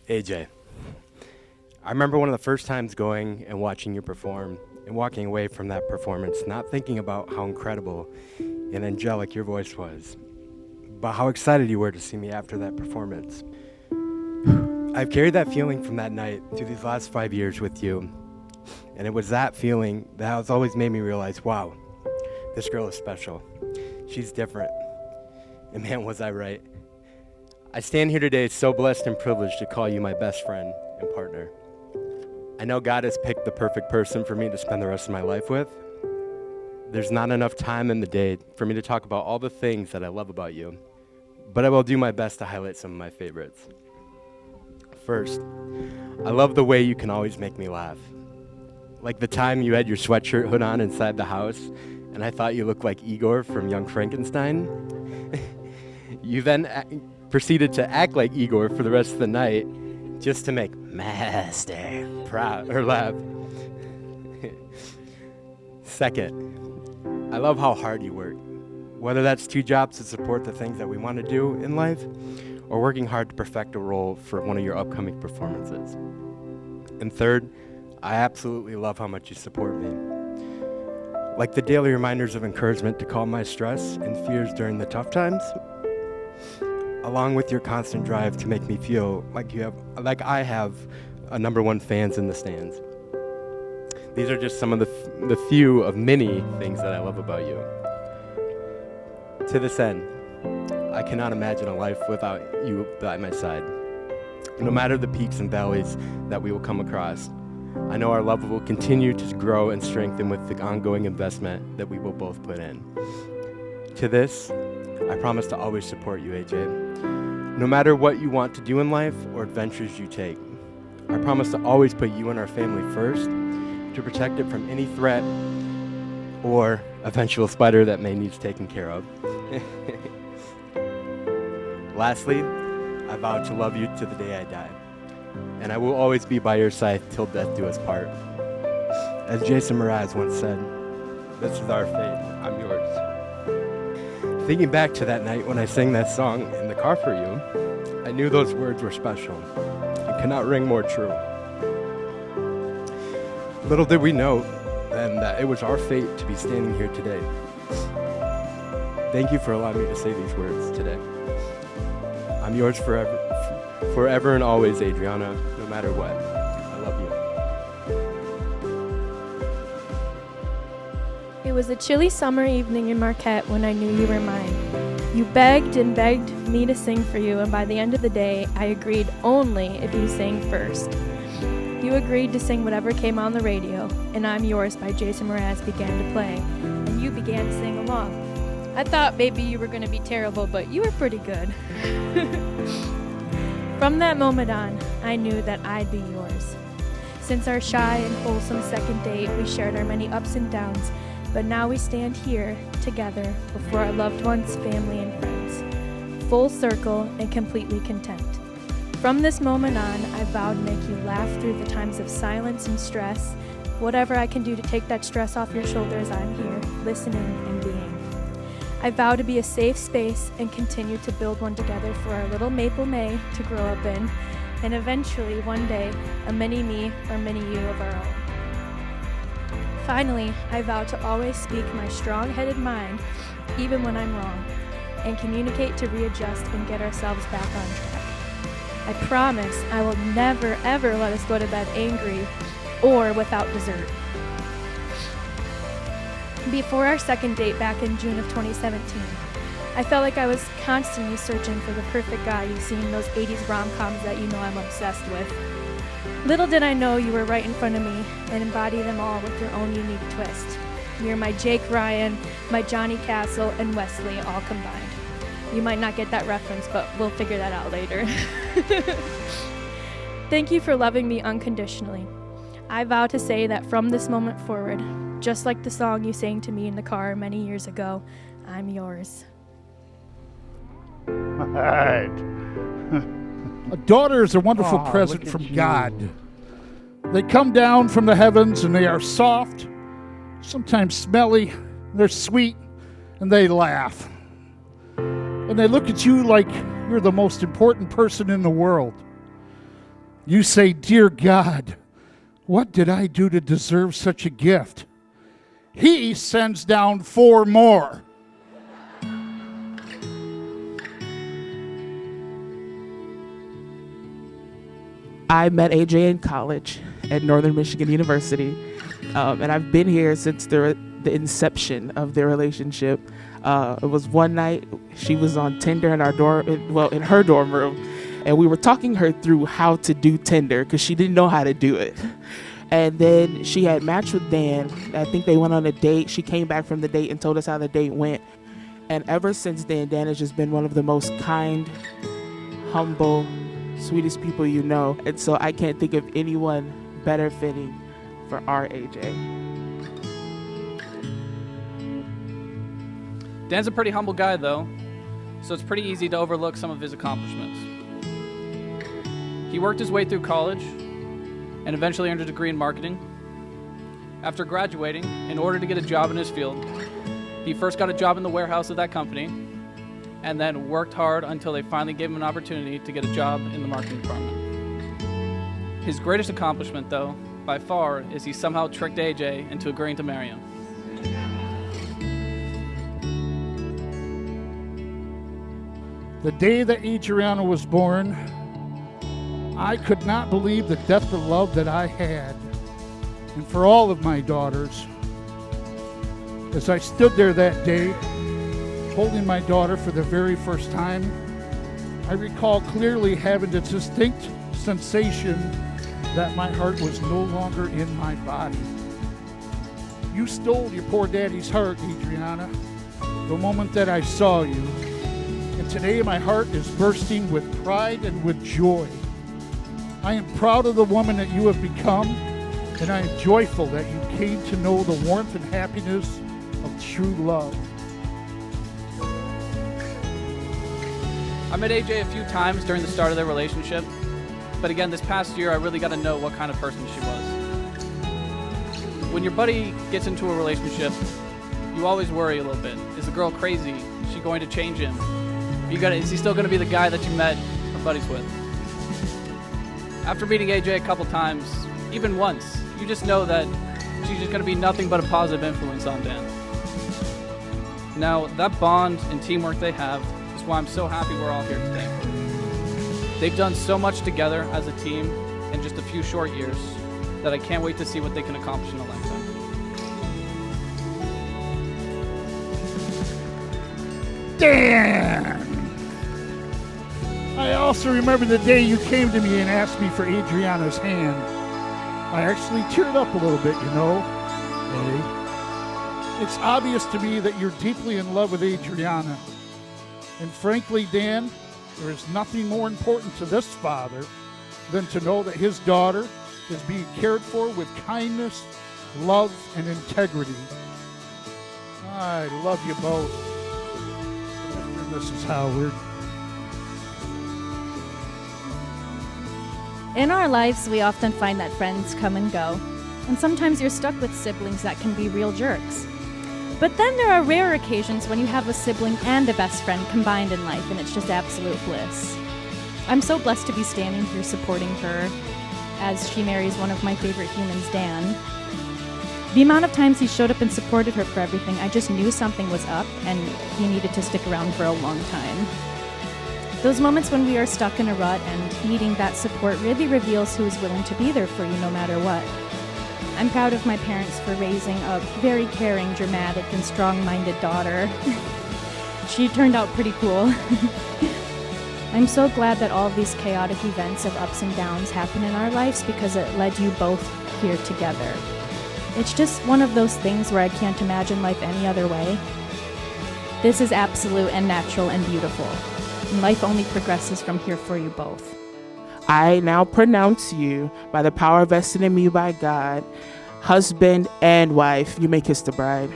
AJ, I remember one of the first times going and watching you perform and walking away from that performance, not thinking about how incredible and angelic your voice was, but how excited you were to see me after that performance. I've carried that feeling from that night through these last 5 years with you, and it was that feeling that has always made me realize, wow, this girl is special. She's different. And man, was I right. I stand here today so blessed and privileged to call you my best friend and partner. I know God has picked the perfect person for me to spend the rest of my life with. There's not enough time in the day for me to talk about all the things that I love about you, but I will do my best to highlight some of my favorites. First, I love the way you can always make me laugh. Like the time you had your sweatshirt hood on inside the house, and I thought you looked like Igor from Young Frankenstein. You then proceeded to act like Igor for the rest of the night just to make Master proud or laugh. Second, I love how hard you work. Whether that's 2 jobs to support the things that we want to do in life, or working hard to perfect a role for one of your upcoming performances. And third, I absolutely love how much you support me. Like the daily reminders of encouragement to calm my stress and fears during the tough times, along with your constant drive to make me feel like I have a #1 fans in the stands. These are just some of the few of many things that I love about you. To this end, I cannot imagine a life without you by my side. No matter the peaks and valleys that we will come across, I know our love will continue to grow and strengthen with the ongoing investment that we will both put in. To this, I promise to always support you, AJ. No matter what you want to do in life or adventures you take, I promise to always put you and our family first to protect it from any threat or eventual spider that may need taken care of. Lastly, I vow to love you to the day I die, and I will always be by your side till death do us part. As Jason Mraz once said, this is our fate, I'm yours. Thinking back to that night when I sang that song in the car for you, I knew those words were special and cannot ring more true. Little did we know then that it was our fate to be standing here today. Thank you for allowing me to say these words today. I'm yours forever and always, Adriana, no matter what. I love you. It was a chilly summer evening in Marquette when I knew you were mine. You begged and begged me to sing for you, and by the end of the day, I agreed only if you sang first. You agreed to sing whatever came on the radio, and I'm Yours by Jason Mraz began to play, and you began to sing along. I thought maybe you were going to be terrible, but you were pretty good. From that moment on, I knew that I'd be yours. Since our shy and wholesome second date, we shared our many ups and downs, but now we stand here together before our loved ones, family, and friends, full circle and completely content. From this moment on, I vow to make you laugh through the times of silence and stress. Whatever I can do to take that stress off your shoulders, I'm here, listening and being. I vow to be a safe space and continue to build one together for our little Maple May to grow up in, and eventually, one day, a mini-me or mini-you of our own. Finally, I vow to always speak my strong-headed mind, even when I'm wrong, and communicate to readjust and get ourselves back on track. I promise I will never, ever let us go to bed angry or without dessert. Before our second date back in June of 2017, I felt like I was constantly searching for the perfect guy you see in those 80s rom-coms that you know I'm obsessed with. Little did I know you were right in front of me and embody them all with your own unique twist. You're my Jake Ryan, my Johnny Castle, and Wesley all combined. You might not get that reference, but we'll figure that out later. Thank you for loving me unconditionally. I vow to say that from this moment forward, just like the song you sang to me in the car many years ago, I'm yours. All right. A daughter is a wonderful present from God. They come down from the heavens and they are soft, sometimes smelly, they're sweet, and they laugh. And they look at you like you're the most important person in the world. You say, "Dear God, what did I do to deserve such a gift?" He sends down 4 more. I met AJ in college at Northern Michigan University, and I've been here since the inception of their relationship. It was one night she was on Tinder in in her dorm room, and we were talking her through how to do Tinder because she didn't know how to do it. And then she had matched with Dan. I think they went on a date. She came back from the date and told us how the date went. And ever since then, Dan has just been one of the most kind, humble, sweetest people you know. And so I can't think of anyone better fitting for our AJ. Dan's a pretty humble guy, though, so it's pretty easy to overlook some of his accomplishments. He worked his way through college and eventually earned a degree in marketing. After graduating, in order to get a job in his field, he first got a job in the warehouse of that company and then worked hard until they finally gave him an opportunity to get a job in the marketing department. His greatest accomplishment, though, by far, is he somehow tricked AJ into agreeing to marry him. The day that Adriana was born, I could not believe the depth of love that I had, and for all of my daughters. As I stood there that day, holding my daughter for the very first time, I recall clearly having the distinct sensation that my heart was no longer in my body. You stole your poor daddy's heart, Adriana, the moment that I saw you. And today my heart is bursting with pride and with joy. I am proud of the woman that you have become, and I am joyful that you came to know the warmth and happiness of true love. I met AJ a few times during the start of their relationship, but again, this past year, I really got to know what kind of person she was. When your buddy gets into a relationship, you always worry a little bit. Is the girl crazy? Is she going to change him? Is he still going to be the guy that you met or buddies with? After meeting AJ a couple times, even once, you just know that she's just going to be nothing but a positive influence on Dan. Now, that bond and teamwork they have is why I'm so happy we're all here today. They've done so much together as a team in just a few short years that I can't wait to see what they can accomplish in a lifetime. Dan! I also remember the day you came to me and asked me for Adriana's hand. I actually teared up a little bit, you know. Hey. It's obvious to me that you're deeply in love with Adriana. And frankly, Dan, there is nothing more important to this father than to know that his daughter is being cared for with kindness, love, and integrity. I love you both. This is Howard. In our lives, we often find that friends come and go, and sometimes you're stuck with siblings that can be real jerks. But then there are rare occasions when you have a sibling and a best friend combined in life, and it's just absolute bliss. I'm so blessed to be standing here supporting her as she marries one of my favorite humans, Dan. The amount of times he showed up and supported her for everything, I just knew something was up, and he needed to stick around for a long time. Those moments when we are stuck in a rut and needing that support really reveals who is willing to be there for you no matter what. I'm proud of my parents for raising a very caring, dramatic, and strong-minded daughter. She turned out pretty cool. I'm so glad that all of these chaotic events of ups and downs happen in our lives because it led you both here together. It's just one of those things where I can't imagine life any other way. This is absolute and natural and beautiful. And life only progresses from here for you both. I now pronounce you, by the power vested in me by God, husband and wife. You may kiss the bride.